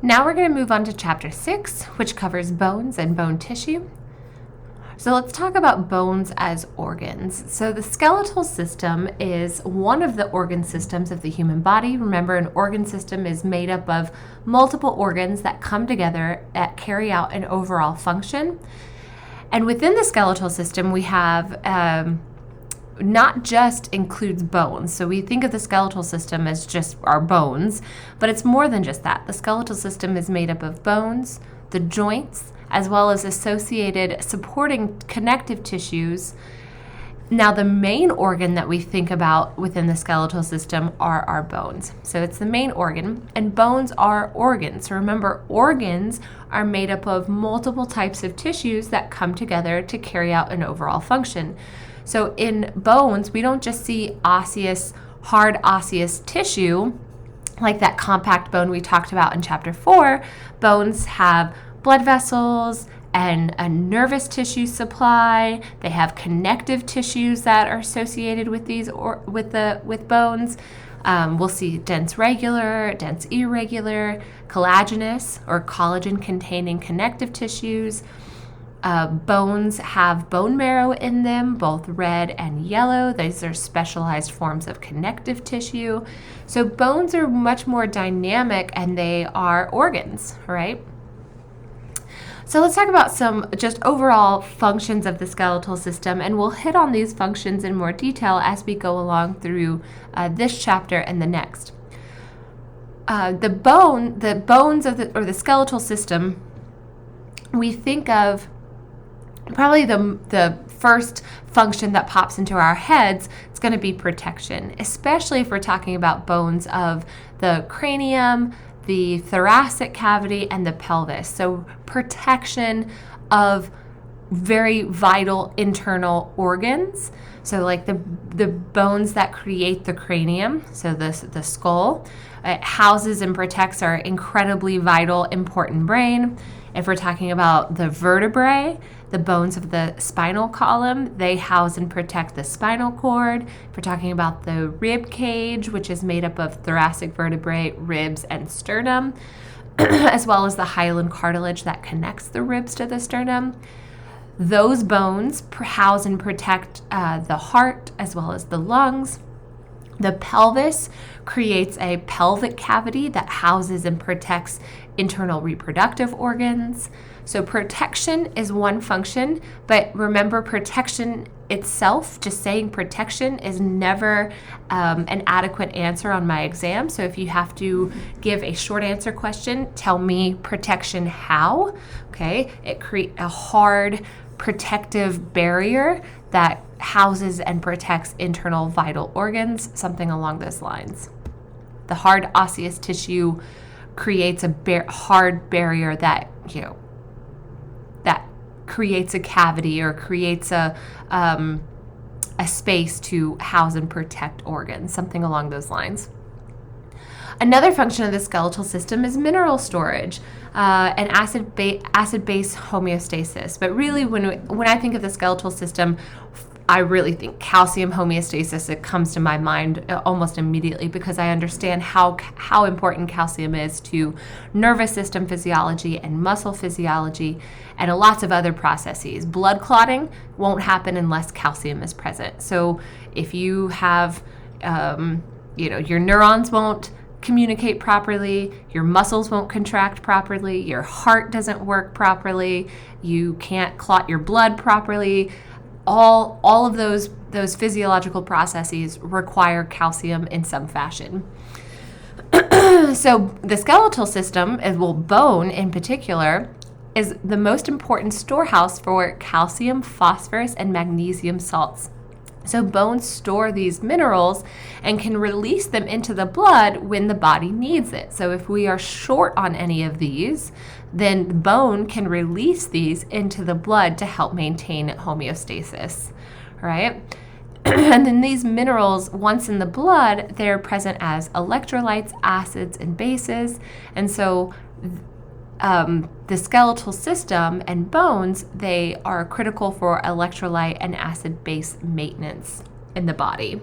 Now we're going to move on to chapter 6, which covers bones and bone tissue. So let's talk about bones as organs. So the skeletal system is one of the organ systems of the human body. Remember, an organ system is made up of multiple organs that come together that carry out an overall function. And within the skeletal system, we have not just includes bones. So we think of the skeletal system as just our bones, but it's more than just that. The skeletal system is made up of bones, the joints, as well as associated supporting connective tissues. Now, the main organ that we think about within the skeletal system are our bones. So it's the main organ, and bones are organs. So remember, organs are made up of multiple types of tissues that come together to carry out an overall function. So in bones, we don't just see osseous, hard osseous tissue like that compact bone we talked about in chapter 4. Bones have blood vessels and a nervous tissue supply. They have connective tissues that are associated with these with bones. We'll see dense regular, dense irregular, collagenous or collagen-containing connective tissues. Bones have bone marrow in them, both red and yellow. These are specialized forms of connective tissue. So bones are much more dynamic, and they are organs, right? So let's talk about some just overall functions of the skeletal system, and we'll hit on these functions in more detail as we go along through this chapter and the next. The bones of the skeletal system, we think of probably the first function that pops into our heads. It's going to be protection, especially if we're talking about bones of the cranium, the thoracic cavity, and the pelvis. So protection of very vital internal organs. So like the bones that create the cranium, so the skull, it houses and protects our incredibly vital, important brain. If we're talking about the vertebrae, the bones of the spinal column, they house and protect the spinal cord. If we're talking about the rib cage, which is made up of thoracic vertebrae, ribs, and sternum, as well as the hyaline cartilage that connects the ribs to the sternum. Those bones house and protect the heart as well as the lungs. The pelvis creates a pelvic cavity that houses and protects internal reproductive organs. So protection is one function, but remember, protection itself, just saying protection, is never an adequate answer on my exam. So if you have to give a short answer question, tell me protection how, okay? It creates a hard protective barrier that houses and protects internal vital organs, something along those lines. The hard osseous tissue creates a hard barrier that, that creates a cavity or creates a space to house and protect organs, something along those lines. Another function of the skeletal system is mineral storage and acid-base homeostasis. But really, when I think of the skeletal system, I really think calcium homeostasis. It comes to my mind almost immediately because I understand how important calcium is to nervous system physiology and muscle physiology and lots of other processes. Blood clotting won't happen unless calcium is present. So if you have, your neurons won't communicate properly, your muscles won't contract properly, your heart doesn't work properly, you can't clot your blood properly. All of those physiological processes require calcium in some fashion. So the skeletal system, bone in particular, is the most important storehouse for calcium, phosphorus, and magnesium salts. So bones store these minerals and can release them into the blood when the body needs it. So if we are short on any of these, then bone can release these into the blood to help maintain homeostasis, right? And then these minerals, once in the blood, they're present as electrolytes, acids, and bases. And so the skeletal system and bones, they are critical for electrolyte and acid-base maintenance in the body.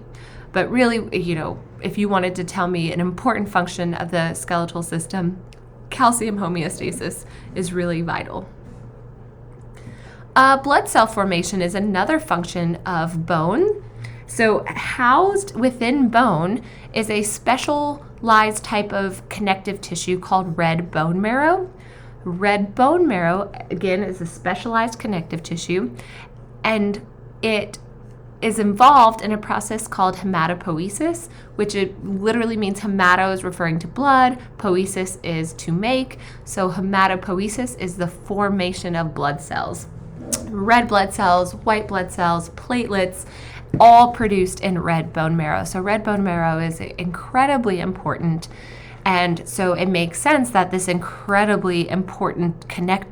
But really, if you wanted to tell me an important function of the skeletal system, calcium homeostasis is really vital. Blood cell formation is another function of bone. So housed within bone is a specialized type of connective tissue called red bone marrow. Red bone marrow, again, is a specialized connective tissue, and it is involved in a process called hematopoiesis, which it literally means hemato is referring to blood, poiesis is to make. So hematopoiesis is the formation of blood cells. Red blood cells, white blood cells, platelets, all produced in red bone marrow. So red bone marrow is incredibly important. And so it makes sense that this incredibly important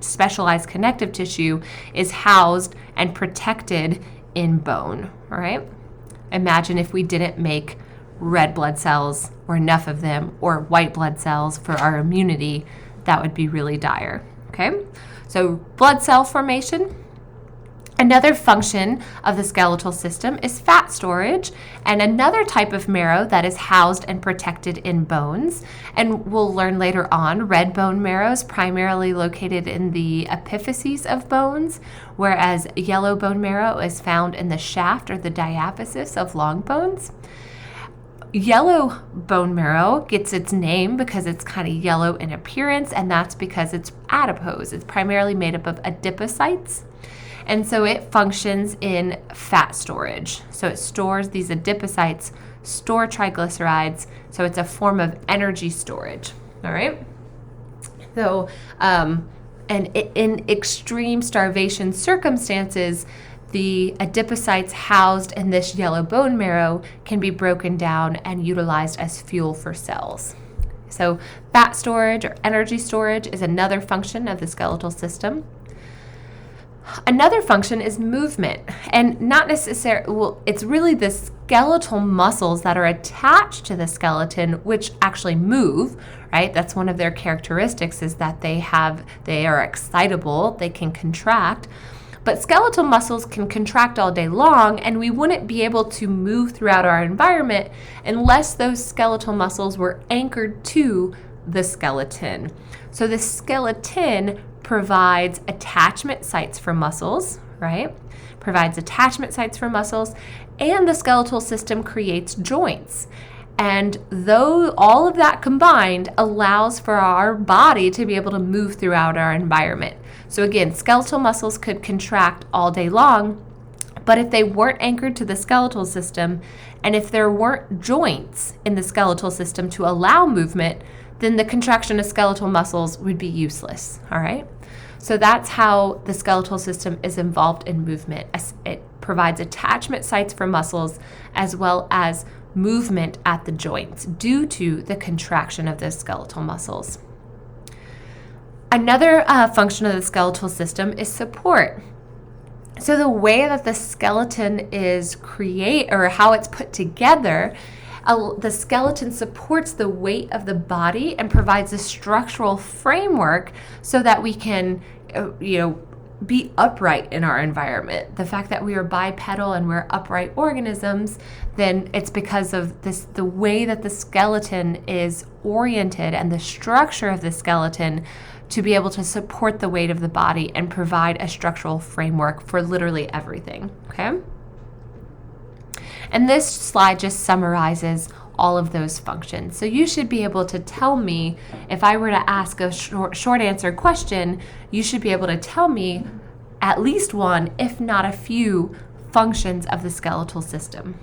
specialized connective tissue is housed and protected in bone, all right? Imagine if we didn't make red blood cells or enough of them or white blood cells for our immunity, that would be really dire, okay? So blood cell formation. Another function of the skeletal system is fat storage, and another type of marrow that is housed and protected in bones. And we'll learn later on, red bone marrow is primarily located in the epiphyses of bones, whereas yellow bone marrow is found in the shaft or the diaphysis of long bones. Yellow bone marrow gets its name because it's kind of yellow in appearance, and that's because it's adipose. It's primarily made up of adipocytes. And so it functions in fat storage. So it stores these adipocytes, store triglycerides. So it's a form of energy storage. All right. So, and in extreme starvation circumstances, the adipocytes housed in this yellow bone marrow can be broken down and utilized as fuel for cells. So fat storage or energy storage is another function of the skeletal system. Another function is movement, and not necessarily, well, it's really the skeletal muscles that are attached to the skeleton which actually move, right? That's one of their characteristics, is that they are excitable, they can contract. But skeletal muscles can contract all day long, and we wouldn't be able to move throughout our environment unless those skeletal muscles were anchored to the skeleton. So the skeleton provides attachment sites for muscles, right? Provides attachment sites for muscles, and the skeletal system creates joints. And though all of that combined allows for our body to be able to move throughout our environment. So again, skeletal muscles could contract all day long, but if they weren't anchored to the skeletal system, and if there weren't joints in the skeletal system to allow movement, then the contraction of skeletal muscles would be useless, all right? So that's how the skeletal system is involved in movement. It provides attachment sites for muscles as well as movement at the joints due to the contraction of those skeletal muscles. Another function of the skeletal system is support. So the way that the skeleton is how it's put together, the skeleton supports the weight of the body and provides a structural framework so that we can, be upright in our environment. The fact that we are bipedal and we're upright organisms, then it's because of the way that the skeleton is oriented and the structure of the skeleton to be able to support the weight of the body and provide a structural framework for literally everything, okay? And this slide just summarizes all of those functions. So you should be able to tell me, if I were to ask a short answer question, you should be able to tell me at least one, if not a few, functions of the skeletal system.